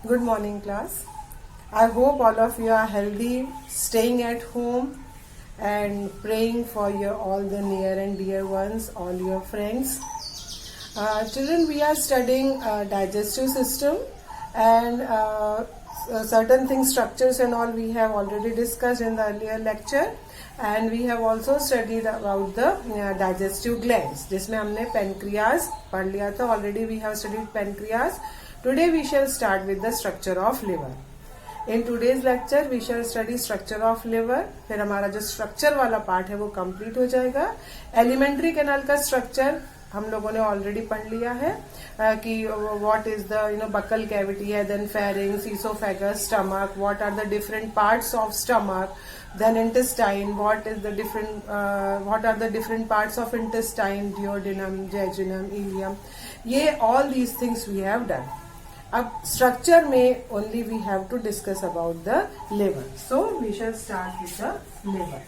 Good morning, class. I hope all of you are healthy, staying at home, and praying for your all the near and dear ones, all your friends. Children, we are studying digestive system and certain things, structures and all we have already discussed in the earlier lecture. And we have also studied about the digestive glands. जिसमें हमने pancreas पढ़ लिया था. Already we have studied pancreas. Today we shall start with the structure of liver. In today's lecture we shall study structure of liver. फिर हमारा जो structure वाला part है वो complete हो जाएगा. Alimentary canal का structure हम लोगों ने ऑलरेडी पढ़ लिया है कि what is the buccal cavity है, then pharynx, oesophagus, stomach, what are the different parts of stomach, then intestine, what are the different parts of intestine, duodenum, jejunum, ileum, ये all these things we have done. अब structure में only we have to discuss about the liver. So we shall start with the liver.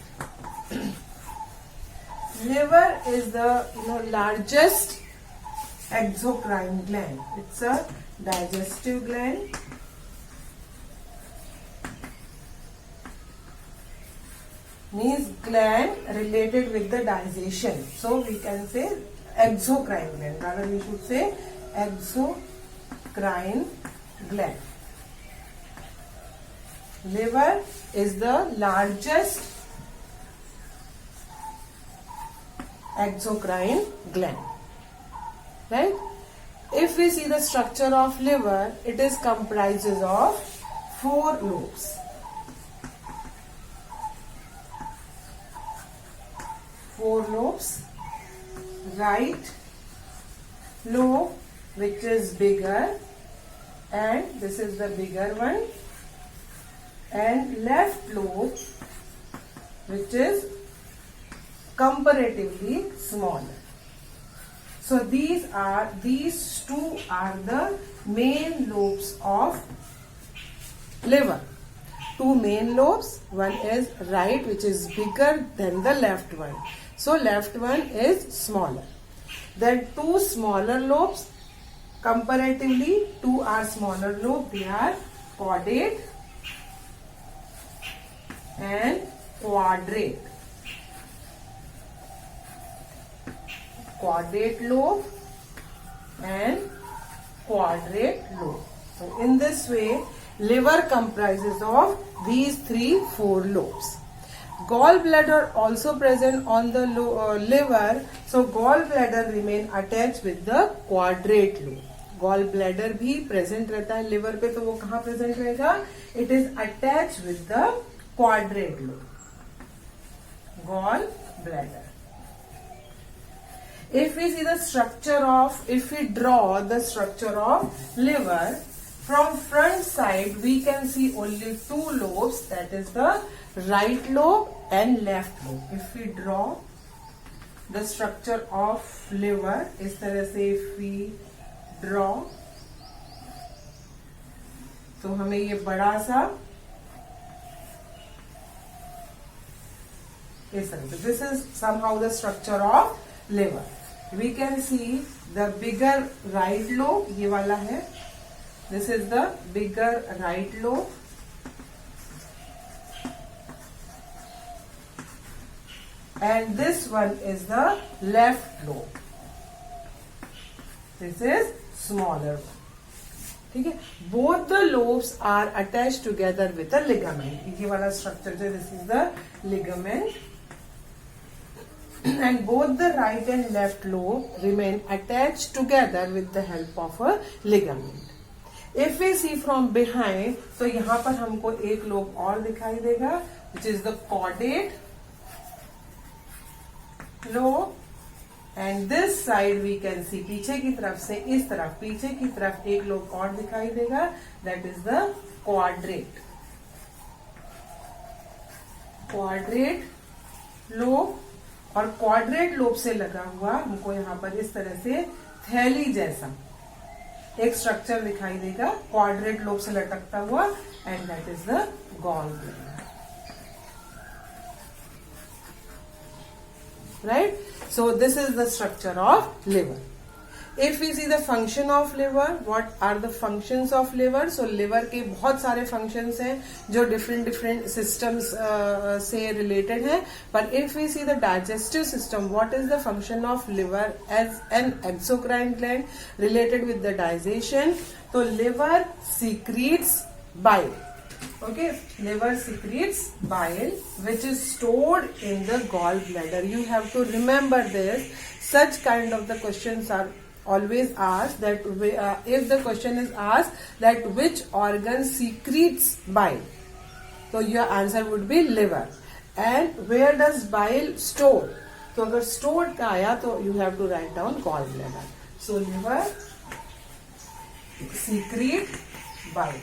Liver is the largest exocrine gland. It's a digestive gland. Means gland related with the digestion. So we can say exocrine gland. Rather we should say exocrine gland. Liver is the largest exocrine gland. Right? If we see the structure of liver, it is comprises of 4 lobes. 4 lobes. Right lobe, which is bigger, and this is the bigger one, and left lobe, which is comparatively smaller. So these two are the main lobes of liver. 2 main lobes. One is right, which is bigger than the left one. So left one is smaller. Then 2 smaller lobes. Comparatively, 2 are smaller lobes. They are caudate and quadrate. Caudate lobe and quadrate lobe. So in this way, liver comprises of these 4 lobes. Gallbladder also present on the liver. So gallbladder remain attached with the quadrate lobe. Gallbladder भी present रहता है liver पे, तो वो कहाँ present रहेगा? It is attached with the quadrate lobe. Gallbladder. If we draw the structure of liver, from front side we can see only 2 lobes, that is the right lobe and left lobe. If we draw the structure of liver इस तरह से if we draw, तो हमें ये बड़ा सा इस तरह से, this is somehow the structure of liver. We can see the bigger right lobe, ये वाला है. This is the bigger right lobe. And this one is the left lobe. This is smaller one. ठीक है? Both the lobes are attached together with a ligament. ये वाला structure जो, this is the ligament. And both the right and left lobe remain attached together with the help of a ligament. If we see from behind, तो यहाँ पर हमको एक lobe और दिखाई देगा, which is the caudate lobe. And this side we can see, पीछे की तरफ से इस तरफ, पीछे की तरफ एक लोब और दिखाई देगा, that is the quadrate. Quadrate lobe. और क्वाड्रेट लोब से लगा हुआ हमको यहाँ पर इस तरह से थैली जैसा एक स्ट्रक्चर दिखाई देगा, क्वाड्रेट लोब से लटकता हुआ, and that is the gall bladder. Right? So this is the structure of liver. If we see the function of liver, what are the functions of liver? So liver के बहुत सारे functions हैं जो different systems से related हैं. But if we see the digestive system, what is the function of liver as an exocrine gland related with the digestion? So liver secretes bile. Okay, liver secretes bile which is stored in the gallbladder. You have to remember this. Such kind of the questions are always asked, that if the question is asked that which organ secretes bile, so your answer would be liver. And where does bile store? So अगर stored का आया तो you have to write down gallbladder. So liver secrete bile,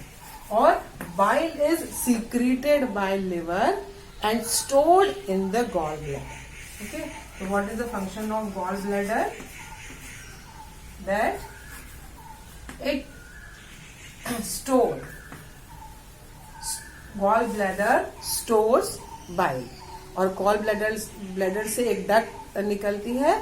or bile is secreted by liver and stored in the gallbladder. Okay, so what is the function of gallbladder? That it gallbladder stores bile. और gallbladder से एक duct निकलती है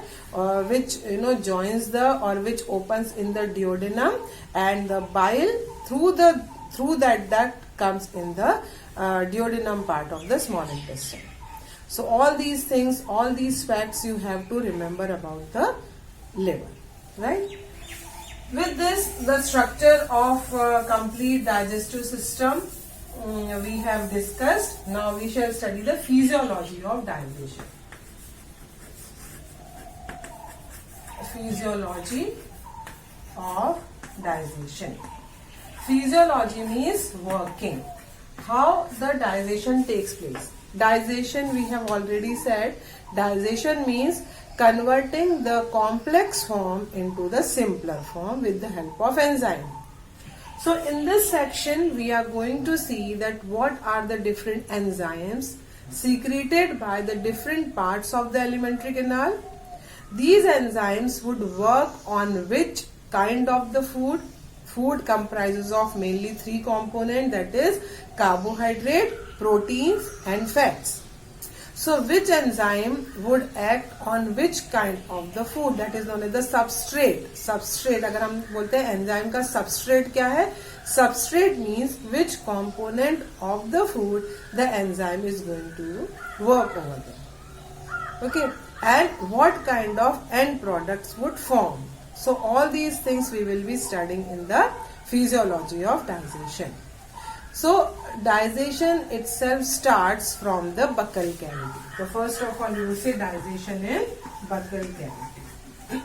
which joins the or which opens in the duodenum, and the bile through that duct comes in the duodenum part of the small intestine. So all these things, all these facts you have to remember about the liver, right? With this, the structure of complete digestive system we have discussed. Now we shall study the physiology of digestion. Physiology of digestion. Physiology means working. How the digestion takes place. Digestion, we have already said, digestion means converting the complex form into the simpler form with the help of enzyme. So in this section we are going to see that what are the different enzymes secreted by the different parts of the alimentary canal. These enzymes would work on which kind of the food. Food comprises of mainly three components, that is carbohydrate, proteins and fats. So which enzyme would act on which kind of the food? That is known as the substrate. Substrate, अगर हम बोलते हैं enzyme का substrate क्या है? Substrate means which component of the food the enzyme is going to work over there. Okay, and what kind of end products would form. So all these things we will be studying in the physiology of digestion. So digestion itself starts from the buccal cavity. So first of all you will say digestion in buccal cavity.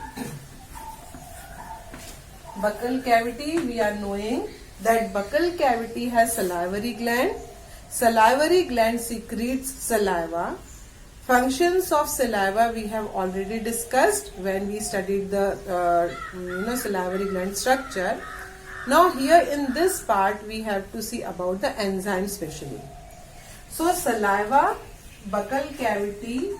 Buccal cavity, we are knowing that buccal cavity has salivary gland. Salivary gland secretes saliva. Functions of saliva we have already discussed when we studied the salivary gland structure. Now here in this part we have to see about the enzyme specially. So saliva, buccal cavity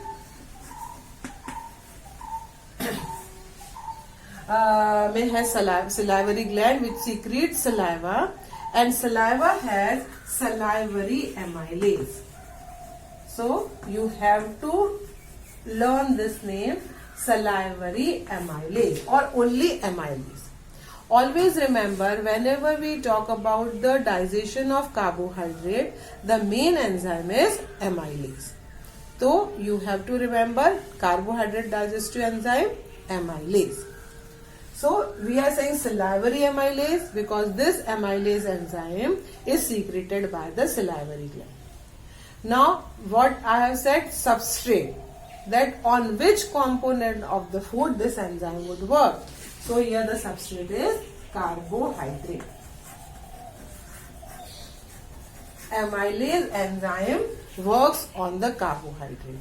में है salivary gland which secretes saliva, and saliva has salivary amylase. So you have to learn this name, salivary amylase or only amylase. Always remember, whenever we talk about the digestion of carbohydrate, the main enzyme is amylase. So you have to remember carbohydrate digestive enzyme, amylase. So we are saying salivary amylase because this amylase enzyme is secreted by the salivary gland. Now what I have said, substrate, that on which component of the food this enzyme would work. So here the substrate is carbohydrate. Amylase enzyme works on the carbohydrate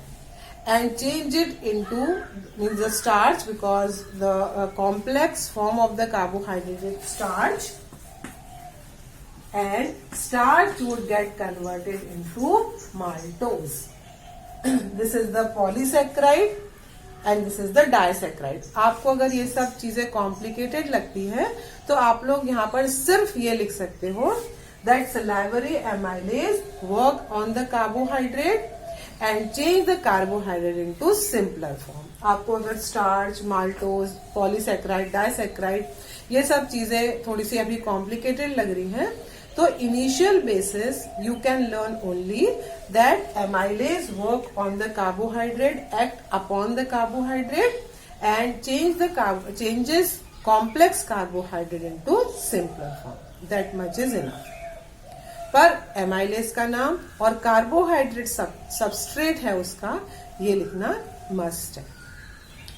and change it into means the starch, because the complex form of the carbohydrate is starch, and starch would get converted into maltose. This is the polysaccharide and this is the disaccharide. आपको अगर ये सब चीजें complicated लगती है तो आप लोग यहाँ पर सिर्फ ये लिख सकते हो that salivary amylase work on the carbohydrate and change the carbohydrate into simpler form. आपको अगर स्टार्च, माल्टोज, पॉलीसेक्राइड, डाइसेक्राइड ये सब चीजें थोड़ी सी अभी कॉम्प्लिकेटेड लग रही हैं, तो initial basis you can learn only that amylase work on the carbohydrate, act upon the carbohydrate and changes complex carbohydrate into simpler form. That much is enough. पर एमाइलेज का नाम और कार्बोहाइड्रेट सबस्ट्रेट है उसका, ये लिखना मस्ट है.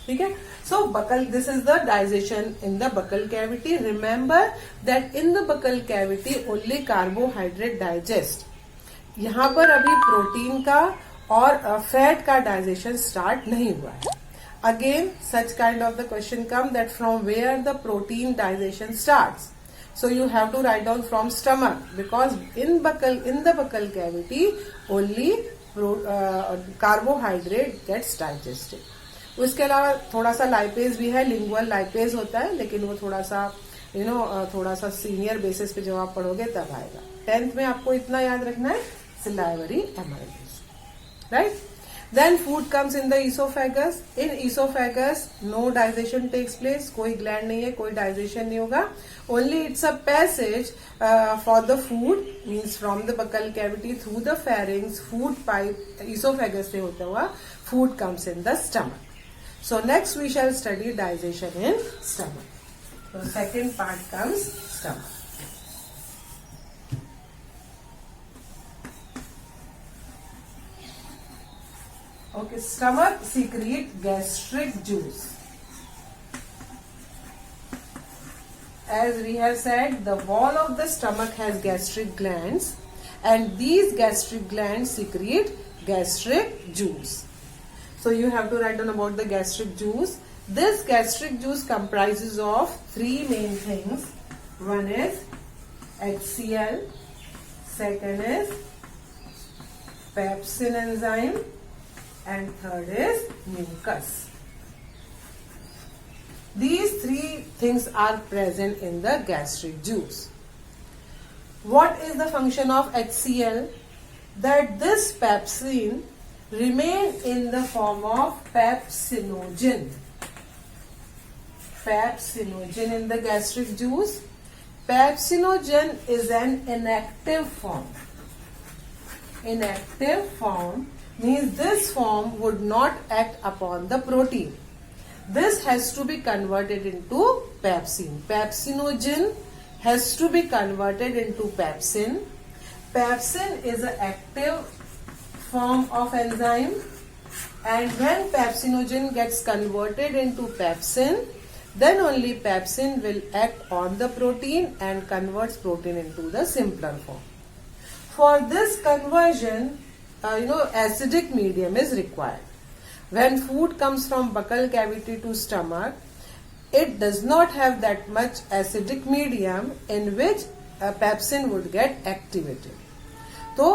ठीक है. So buccal, this is the digestion in the buccal cavity. Remember that in the buccal cavity only carbohydrate digest. यहां पर अभी प्रोटीन का और फैट का डाइजेशन स्टार्ट नहीं हुआ है. Again such kind of the question come that from where the protein digestion starts. So you have to write down from stomach, because in the buccal cavity only carbohydrate gets digested. उसके अलावा थोड़ा सा lipase भी है, lingual lipase होता है, लेकिन वो थोड़ा सा थोड़ा सा सीनियर बेसिस पे जब आप पढ़ोगे तब आएगा. 10th में आपको इतना याद रखना है, salivary amylase. Right. Then food comes in the esophagus. In esophagus no digestion takes place. कोई gland नहीं है, कोई digestion नहीं होगा. Only it's a passage for the food, means from the buccal cavity through the pharynx, food pipe esophagus से होता हुआ food comes in the stomach. So next we shall study digestion in stomach. So second part comes stomach. Okay, stomach secrete gastric juice. As we have said, the wall of the stomach has gastric glands, and these gastric glands secrete gastric juice. So you have to write down about the gastric juice. This gastric juice comprises of three main things. One is HCl, second is pepsin enzyme, and third is mucus. These three things are present in the gastric juice. What is the function of HCl? That this pepsin remain in the form of pepsinogen. Pepsinogen in the gastric juice. Pepsinogen is an inactive form. Inactive form means this form would not act upon the protein. This has to be converted into pepsin. Pepsinogen has to be converted into pepsin. Pepsin is an active form of enzyme, and when pepsinogen gets converted into pepsin, then only pepsin will act on the protein and converts protein into the simpler form. For this conversion, acidic medium is required. When food comes from buccal cavity to stomach, it does not have that much acidic medium in which pepsin would get activated. तो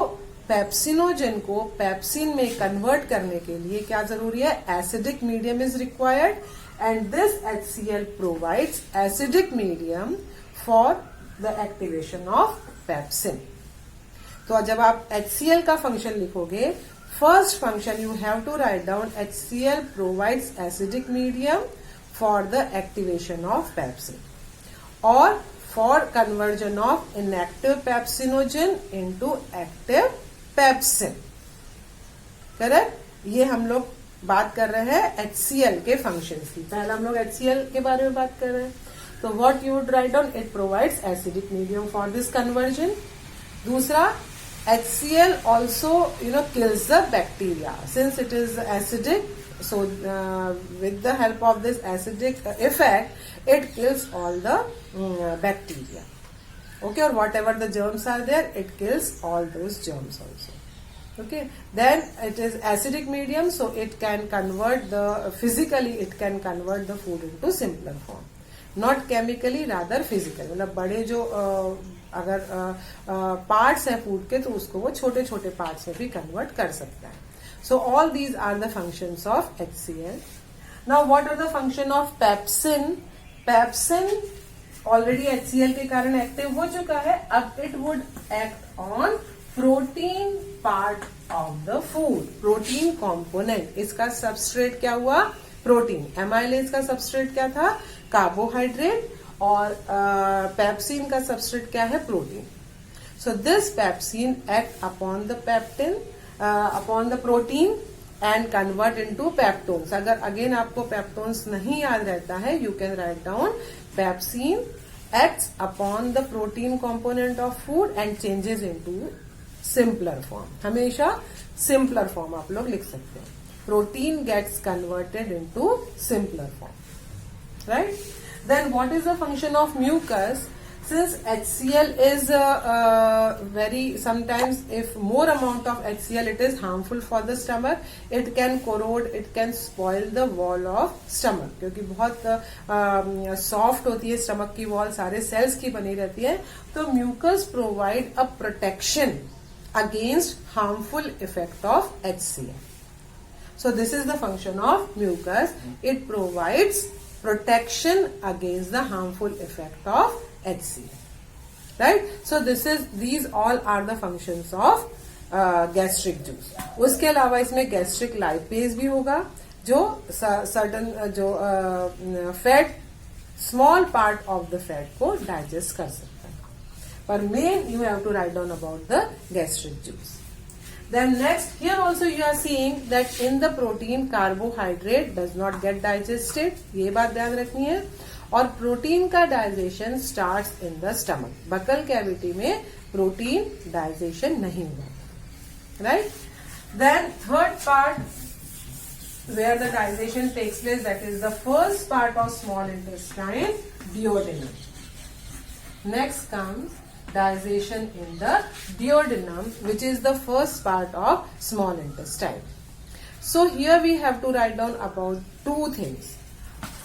pepsinogen को pepsin में convert करने के लिए क्या जरूरी है? Acidic medium is required, and this HCl provides acidic medium for the activation of pepsin. तो जब आप HCl का फंक्शन लिखोगे, first function you have to write down HCl provides acidic medium for the activation of pepsin और for conversion of inactive pepsinogen into active pepsin. Correct. ये हम लोग बात कर रहे हैं HCl के फंक्शंस की. पहले हम लोग HCl के बारे में बात कर रहे हैं. तो what you would write down? It provides acidic medium for this conversion. दूसरा, HCl also kills the bacteria since it is acidic. So with the help of this acidic effect, it kills all the bacteria. Okay, or whatever the germs are there, it kills all those germs also. Okay, then it is acidic medium, so it can convert physically it can convert the food into simpler form, not chemically, rather physically. मतलब बड़े जो अगर parts हैं food के, तो उसको वो छोटे छोटे पार्ट्स में भी कन्वर्ट कर सकता है. So all these are the functions of HCl. Now what are the function of pepsin? Pepsin already HCl के कारण एक्टिव हो चुका है. अब it would act on protein part of the food, protein component, इसका सबस्ट्रेट क्या हुआ, protein. Amylase का सबस्ट्रेट क्या था, कार्बोहाइड्रेट, और पेप्सिन का सबस्ट्रेट क्या है, protein. So this pepsin act upon the peptin, upon the protein and convert into peptones. अगर अगेन आपको पेप्टोन्स नहीं याद रहता है, you can write down pepsin acts upon the protein component of food and changes into simpler form. हमेशा simpler form आप लोग लिख सकते हैं। Protein gets converted into simpler form, right. Then what is the function of mucus? Since HCl is very, sometimes if more amount of HCl, it is harmful for the stomach. It can corrode, it can spoil the wall of stomach, क्योंकि बहुत soft होती है stomach की wall, सारे cells की बनी रहती है। तो mucus provide a protection against harmful effect of HCl. So this is the function of mucus. It provides protection against the harmful effect of HCl, right? So these all are the functions of gastric juice. उसके अलावा इसमें gastric lipase भी होगा, जो certain जो fat, small part of the fat को digest कर सकता है। पर main you have to write down about the gastric juice. Then next, here also you are seeing that in the protein carbohydrate does not get digested, ये बात ध्यान रखनी है। और प्रोटीन का digestion starts in the stomach, buccal cavity में protein digestion नहीं हुआ, right. Then third part where the digestion takes place, that is the first part of small intestine, duodenum. Next comes digestion in the duodenum, which is the first part of small intestine. So here we have to write down about two things.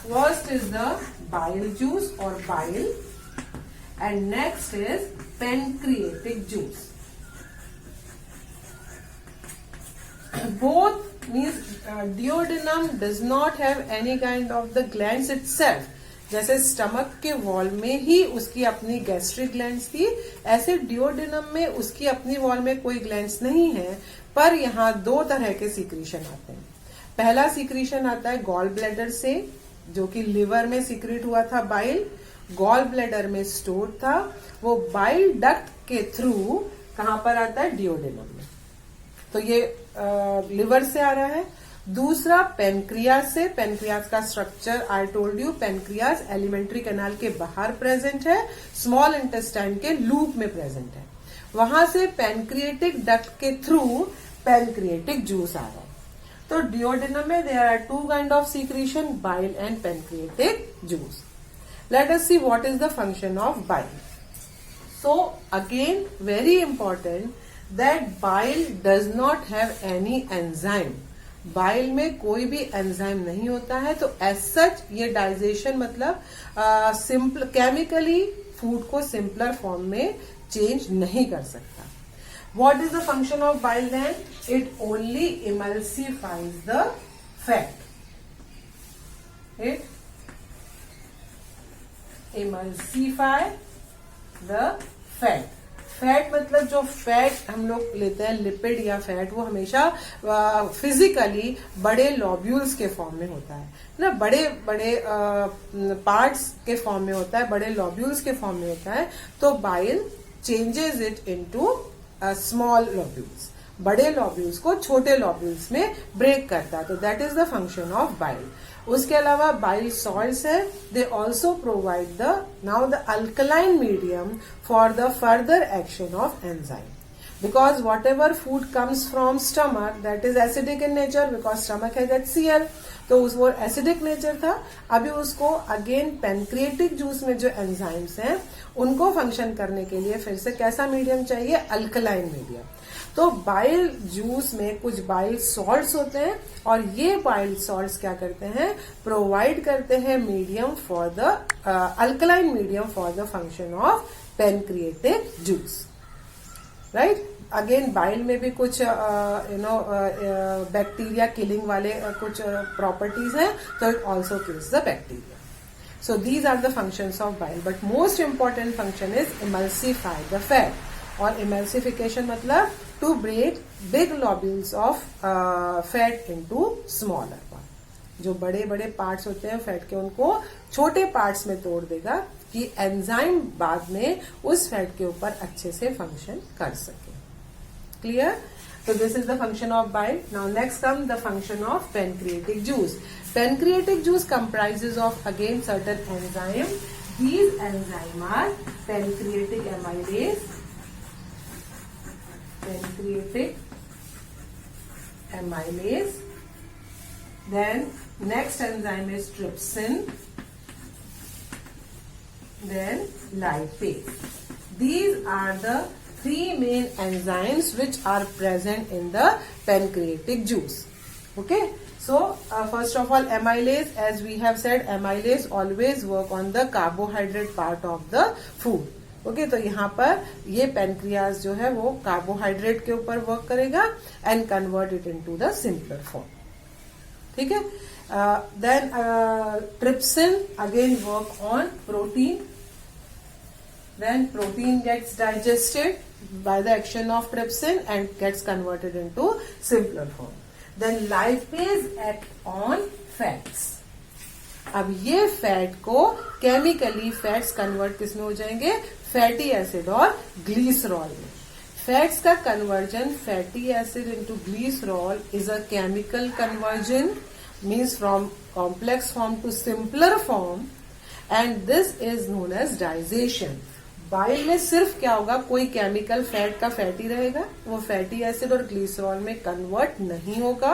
First is the bile juice or bile, and next is pancreatic juice. Both means duodenum does not have any kind of the glands itself. जैसे stomach के wall में ही उसकी अपनी gastric glands थी, ऐसे duodenum में उसकी अपनी वॉल में कोई ग्लैंड्स नहीं है। पर यहाँ दो तरह के सीक्रीशन आते हैं। पहला सीक्रीशन आता है गॉल ब्लैडर से, जो कि लिवर में सीक्रेट हुआ था बाइल, गॉल ब्लैडर में स्टोर था, वो बाइल डक्ट के थ्रू कहाँ पर आता है, डिओडेनम में। तो ये लिवर से आ रहा है। दूसरा पेनक्रियास से, पेनक्रियास का structure I told you, pancreas alimentary canal के बाहर प्रेजेंट है, स्मॉल इंटेस्टाइन के लूप में प्रेजेंट है। वहां से पेनक्रिएटिक डक्ट के थ्रू पेनक्रिएटिक जूस आ रहा है। तो डिओडेनम में there are two kind of secretion, bile and pancreatic juice. Let us see what is the function of bile. So again very important that bile does not have any enzyme. Bile में कोई भी enzyme नहीं होता है, तो as such ये digestion मतलब simple chemically food को सिंपलर फॉर्म में चेंज नहीं कर सकता। What is the function of bile then? It only emulsifies the fat. It emulsify the fat. Fat मतलब जो फैट हम लोग लेते हैं, लिपिड या फैट, वो हमेशा फिजिकली बड़े लॉब्यूल्स के फॉर्म में होता है ना, बड़े बड़े पार्ट्स के फॉर्म में होता है, बड़े लॉब्यूल्स के फॉर्म में होता है। तो bile changes it into small lobules, बड़े लॉब्यूल्स को छोटे लॉब्यूल्स में ब्रेक करता है। तो that is the function of bile. उसके अलावा बाइल सॉल्ट्स है, they also provide the now the alkaline medium for the further action of enzyme, because what ever food comes from stomach that is acidic in nature, because stomach has HCl, तो वो acidic nature था। अभी उसको again pancreatic juice में जो enzymes हैं उनको function करने के लिए फिर से कैसा मीडियम चाहिए, अल्कलाइन मीडियम। तो बाइल जूस में कुछ बाइल सॉल्ट्स होते हैं, और ये बाइल सॉल्ट्स क्या करते हैं, प्रोवाइड करते हैं medium for the alkaline medium for the function of pancreatic juice, right. Again bile में भी कुछ बैक्टीरिया किलिंग वाले कुछ प्रॉपर्टीज हैं, तो it also kills the bacteria. So these are the functions of bile, but most important function is emulsify the fat. और emulsification मतलब to break big lobules of fat into smaller one. जो बड़े बड़े parts होते हैं fat के, उनको छोटे पार्ट्स में तोड़ देगा कि एंजाइम बाद में उस फैट के ऊपर अच्छे से फंक्शन कर सके। Clear? So this is the function of bile. Now next comes the function of pancreatic juice. Pancreatic juice comprises of again certain enzymes. These enzymes are pancreatic amylase, then next enzyme is trypsin, then lipase. These are the three main enzymes which are present in the pancreatic juice. Okay, so first of all, amylase, as we have said, amylase always work on the carbohydrate part of the food. Okay, तो यहाँ पर ये pancreas जो है वो carbohydrate के ऊपर work करेगा and convert it into the simpler form. ठीक है, then trypsin again work on protein, then protein gets digested by the action of trypsin and gets converted into simpler form. Then lipase act on fats. अब ये fat को chemically fats convert किसमें हो जाएंगे? Fatty acid और glycerol में। Fats का conversion fatty acid into glycerol is a chemical conversion, means from complex form to simpler form, and this is known as digestion. Bile में सिर्फ क्या होगा, कोई केमिकल फैट का फैटी रहेगा, वो फैटी एसिड और ग्लिसरॉल में कन्वर्ट नहीं होगा,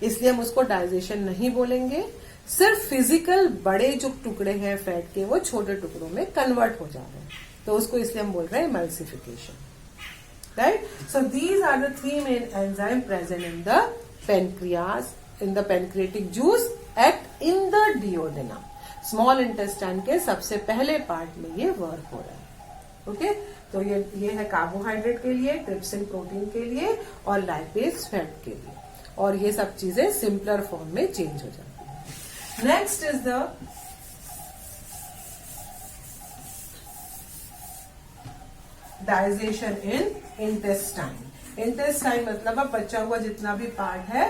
इसलिए हम उसको डाइजेशन नहीं बोलेंगे। सिर्फ फिजिकल बड़े जो टुकड़े हैं फैट के वो छोटे टुकड़ों में कन्वर्ट हो जा रहे हैं, तो उसको इसलिए हम बोल रहे हैं emulsification, right. So these are the three main enzyme present in the pancreas, in the pancreatic juice, act in the duodenum, small intestine के सबसे पहले पार्ट में ये वर्क हो रहा है। ओके, तो ये है कार्बोहाइड्रेट के लिए, ट्रिप्सिन प्रोटीन के लिए और लाइपेज फैट के लिए, और ये सब चीजें सिंपलर फॉर्म में चेंज हो जाती है। Next is the digestion in intestine. Intestine मतलब अब बचा हुआ जितना भी पार्ट है,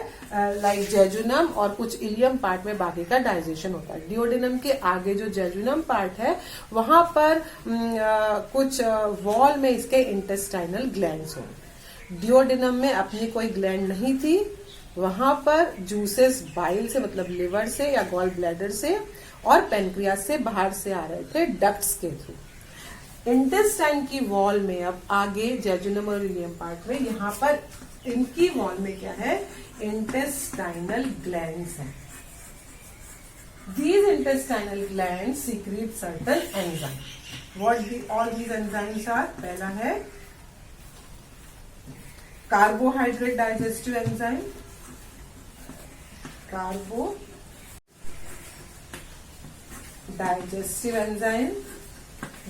लाइक जेजुनम और कुछ इलियम पार्ट में बाकी का डाइजेशन होता है। डिओडेनम के आगे जो जेजुनम पार्ट है वहां पर कुछ वॉल में इसके इंटेस्टाइनल ग्लैंड्स होंगे। डिओडेनम में अपनी कोई ग्लैंड नहीं थी, वहां पर जूसेस बाइल से मतलब लिवर से या गॉल ब्लैडर से और पेनक्रियास से बाहर से आ रहे थे डक्ट्स के थ्रू। इंटेस्टाइन की वॉल में अब आगे जेजुनम और इलियम पार्ट में, यहाँ पर इनकी वॉल में क्या है, इंटेस्टाइनल ग्लैंड्स हैं। These intestinal glands secrete certain enzymes. What all these enzymes are? पहला है carbohydrate digestive enzyme, कार्बो digestive enzyme.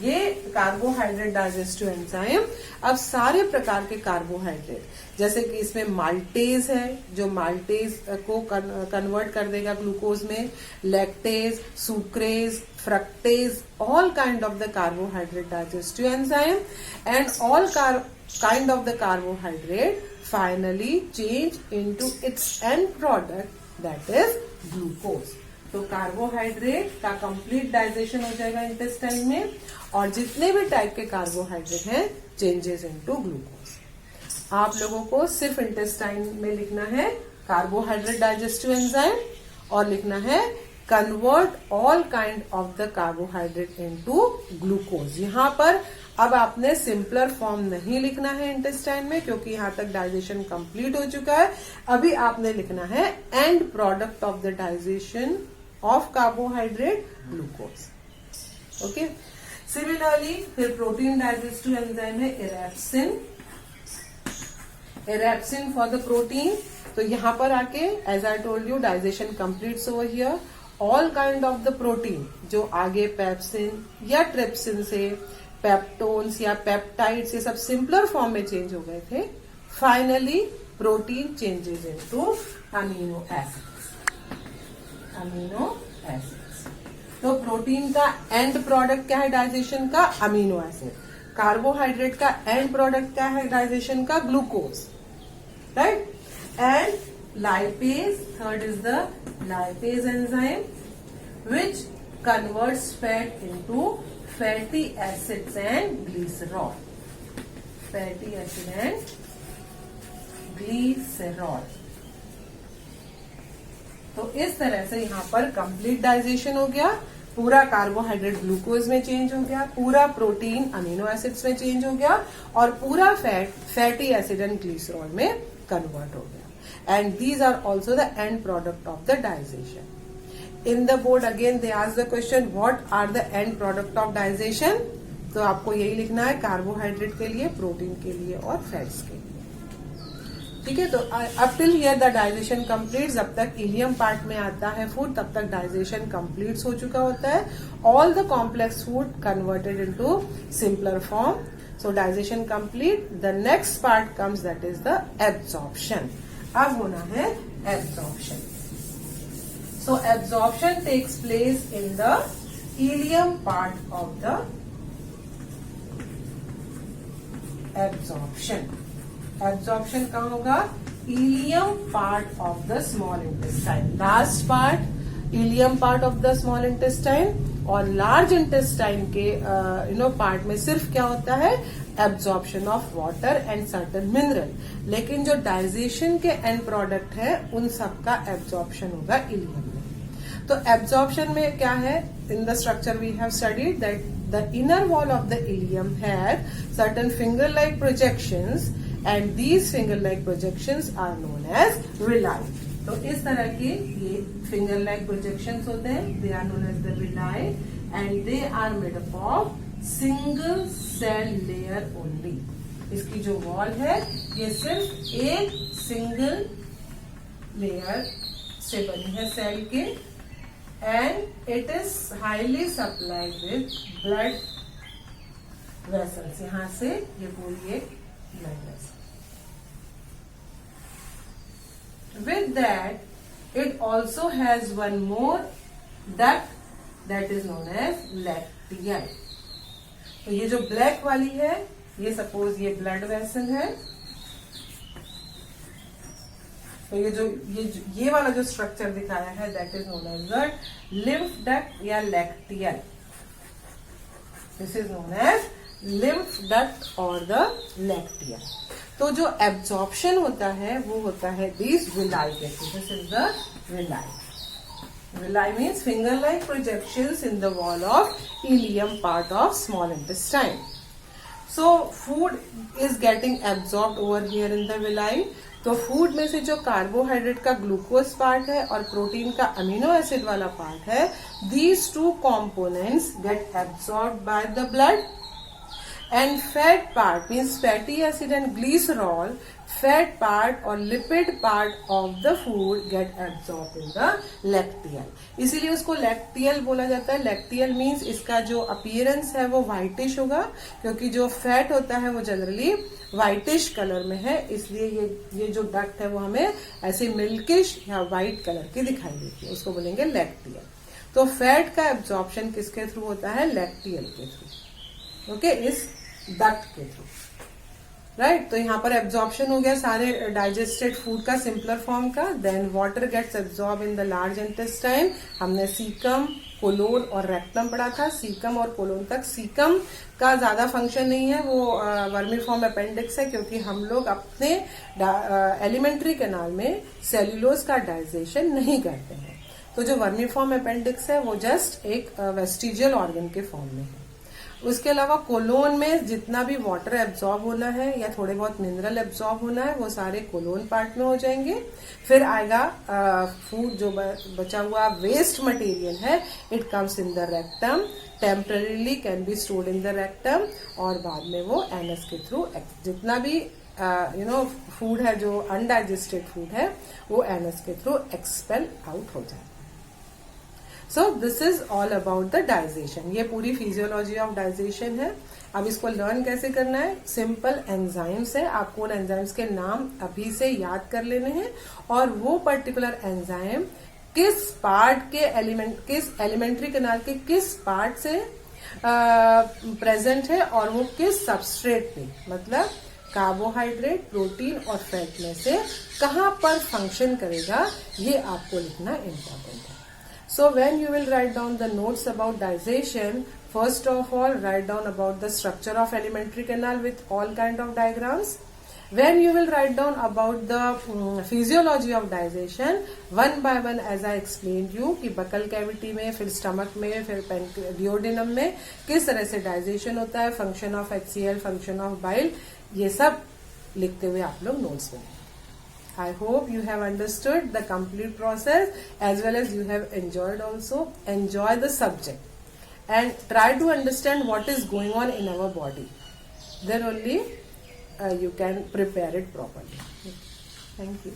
ये कार्बोहाइड्रेट डाइजेस्टिव एंजाइम अब सारे प्रकार के कार्बोहाइड्रेट, जैसे कि इसमें माल्टेज है जो माल्टेज को कन्वर्ट कर देगा ग्लूकोज में, lactase, sucrase, fructase, all kind of the carbohydrate digestive enzyme, and all kind of the carbohydrate finally change into its end product that is glucose. तो कार्बोहाइड्रेट का कंप्लीट डाइजेशन हो जाएगा intestine में, और जितने भी टाइप के कार्बोहाइड्रेट हैं चेंजेस इनटू ग्लूकोज। आप लोगों को सिर्फ इंटेस्टाइन में लिखना है कार्बोहाइड्रेट डाइजेस्टिव एंजाइम और लिखना है convert all kind of the carbohydrate into glucose. यहाँ पर अब आपने सिंपलर फॉर्म नहीं लिखना है इंटेस्टाइन में, क्योंकि यहां तक डाइजेशन कंप्लीट हो चुका है। अभी आपने लिखना है end product of the digestion of carbohydrate glucose. Okay, similarly फिर प्रोटीन डाइजेस्टिव एंजाइम है erepsin, erepsin for the protein. तो यहां पर आके as I told you digestion completes over here, all kind of the protein जो आगे pepsin या trypsin से पेप्टोन्स या पेप्टाइड्स ये सब सिंपलर फॉर्म में चेंज हो गए थे। Finally protein changes into amino acids, amino acids. तो प्रोटीन का एंड प्रोडक्ट क्या है डाइजेशन का, अमीनो एसिड। कार्बोहाइड्रेट का एंड प्रोडक्ट क्या है डाइजेशन का? Glucose, right? And lipase, third is the lipase enzyme which converts fat into fatty acids and glycerol, fatty acid and glycerol. तो इस तरह से यहाँ पर कंप्लीट डाइजेशन हो गया, पूरा कार्बोहाइड्रेट ग्लूकोज में चेंज हो गया, पूरा प्रोटीन अमीनो एसिड्स में चेंज हो गया और पूरा fat fatty acid and glycerol में कन्वर्ट हो गया। And these are also the end product of the digestion. In the board again they ask the question what are the end product of digestion. तो आपको यही लिखना है, carbohydrate के लिए, प्रोटीन के लिए और फैट्स के लिए। ठीक है, तो up till here the digestion complete. जब तक इलियम पार्ट में आता है फूड तब तक डाइजेशन कंप्लीट हो चुका होता है। All the complex food converted into simpler form. So digestion complete. The next part comes, that is the absorption. अब होना है absorption. So absorption takes place in the ileum part of the absorption. Absorption कहाँ होगा? Ileum part of the small intestine. Last part, ileum part of the small intestine और large intestine के part में सिर्फ क्या होता है? Absorption of water and certain mineral. लेकिन जो डाइजेशन के एंड प्रोडक्ट है उन सबका एब्जॉर्प्शन होगा इलियम में। तो एब्जॉर्प्शन में क्या है? In the structure we have studied that the inner wall of the ileum had certain finger like projections and these finger like projections are known as villi. तो इस तरह के ये फिंगर लाइक प्रोजेक्शंस होते हैं, they are known as the villi and they are made up of single cell layer only. इसकी जो wall है ये सिर्फ एक सिंगल लेयर से बनी है सेल के and it is highly supplied with blood vessels. यहां से ये पूरी एक blood vessel. With that it also has one more duct that is known as lacteal. तो ये जो ब्लैक वाली है ये सपोज ये ब्लड वेसल है। तो ये वाला जो स्ट्रक्चर दिखाया है that is known as the lymph duct या lacteal. This is known as lymph duct और द लैक्टियल। तो जो एब्जॉर्प्शन होता है वो होता है दिस विलाई के through. This is the villi. Villi means finger-like projections in the wall of ileum part of small intestine. So food is getting absorbed over here in the villi. तो food में से जो carbohydrate का glucose part है और protein का amino acid वाला part है, these two components get absorbed by the blood. And fat part means fatty acid and glycerol, fat part और lipid part of the food get absorbed in the lacteal. इसीलिए उसको lacteal बोला जाता है। lacteal means इसका जो appearance है वो whitish होगा, क्योंकि जो fat होता है वो जनरली whitish कलर में है, इसलिए ये जो डक्ट है वो हमें ऐसे मिल्किश या व्हाइट कलर की दिखाई देती है, उसको बोलेंगे lacteal. तो फैट का एब्जॉर्प्शन किसके थ्रू होता है? लैक्टियल के थ्रू। ओके, इस डक्ट के थ्रू, राइट। तो यहाँ पर एब्जॉर्प्शन हो गया सारे डाइजेस्टेड फूड का सिंपलर फॉर्म का। Then water gets absorb in the large intestine. हमने सीकम, कोलोन और रेक्टम पढ़ा था। सीकम और कोलोन तक। सीकम का ज्यादा फंक्शन नहीं है, वो वर्मीफॉर्म अपेंडिक्स है, क्योंकि हम लोग अपने एलिमेंट्री कैनाल में सेल्यूलोज का डाइजेशन नहीं करते हैं। तो जो वर्मीफॉर्म अपेंडिक्स है वो जस्ट एक वेस्टिजियल ऑर्गन के फॉर्म में है। उसके अलावा कोलोन में जितना भी वाटर एब्जॉर्ब होना है या थोड़े बहुत मिनरल एब्जॉर्ब होना है वो सारे कोलोन पार्ट में हो जाएंगे। फिर आएगा फूड, जो बचा हुआ वेस्ट मटेरियल है, it comes in the rectum, temporarily can be stored in the rectum, और बाद में वो एनस के थ्रू जितना भी फूड है जो अनडाइजेस्टेड फूड है वो एनस के थ्रू एक्सपेल आउट हो जाए। So this is all about the digestion. ये पूरी फिजियोलॉजी ऑफ डाइजेशन है। अब इसको लर्न कैसे करना है? सिंपल एंजाइम्स है, आपको उन एंजाइम्स के नाम अभी से याद कर लेने हैं, और वो पर्टिकुलर एंजाइम किस पार्ट के किस एलिमेंट्री कैनाल के किस पार्ट से प्रेजेंट है और वो किस सबस्ट्रेट पे, मतलब कार्बोहाइड्रेट, प्रोटीन और फैट में से कहाँ पर फंक्शन करेगा, ये आपको लिखना इम्पोर्टेंट है. So when you will write down the notes about digestion, first of all write down about the structure of alimentary canal with all kind of diagrams. When you will write down about the physiology of digestion, one by one as I explained you कि buckle cavity में, फिर stomach में, फिर duodenum में किस तरह से digestion होता है, function of HCl, function of bile, ये सब लिखते हुए आप लोग नोट्स बनाएं. I hope you have understood the complete process as well as you have enjoyed also. Enjoy the subject and try to understand what is going on in our body. Then only you can prepare it properly. Thank you.